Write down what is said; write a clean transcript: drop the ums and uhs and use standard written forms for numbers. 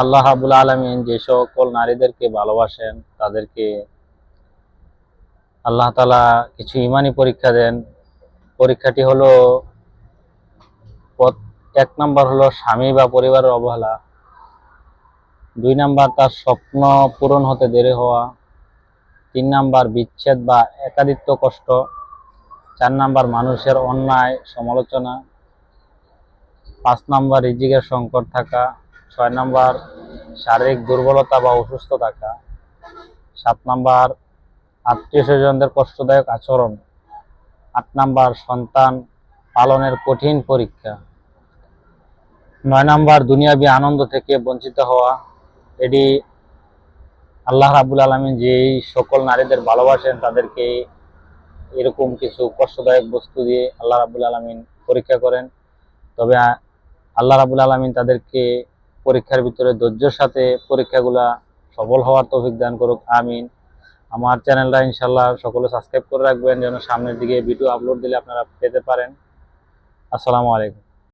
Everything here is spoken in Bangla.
আল্লাহ রাব্বুল আলামিন যে সকল নারীদেরকে ভালোবাসেন তাদেরকে আল্লাহ তাআলা কিছু ইমানি পরীক্ষা দেন। পরীক্ষাটি হলো, এক নাম্বার হলো স্বামী বা পরিবারের অবহেলা, 2 নাম্বার তার স্বপ্ন পূরণ হতে দেরি হওয়া, 3 নাম্বার বিচ্ছেদ বা একাকিত্ব কষ্ট, 4 নাম্বার মানুষের অন্যায় সমালোচনা, 5 নাম্বার রিজিকের সংকট থাকা, 6 নাম্বার শারীরিক দুর্বলতা বা অসুস্থ থাকা, 7 নাম্বার আত্মীয় স্বজনদের কষ্টদায়ক আচরণ, 8 নাম্বার সন্তান পালনের কঠিন পরীক্ষা, 9 নাম্বার দুনিয়াবী আনন্দ থেকে বঞ্চিত হওয়া। এটি আল্লাহ রাব্বুল আলামিন যেই সকল নারীদের ভালোবাসেন তাদেরকে এরকম কিছু কষ্টদায়ক বস্তু দিয়ে আল্লাহ রাব্বুল আলামিন পরীক্ষা করেন। তবে আল্লাহ রাব্বুল আলামিন তাদেরকে পরীক্ষার ভিতরে ধৈর্যের সাথে পরীক্ষাগুলা সফল হওয়ার তৌফিক দান করুক, আমিন। আমার চ্যানেলটা ইনশাআল্লাহ সকলে সাবস্ক্রাইব করে রাখবেন যেন সামনের দিকে ভিডিও আপলোড দিলে আপনারা পেতে পারেন। আসসালামু আলাইকুম।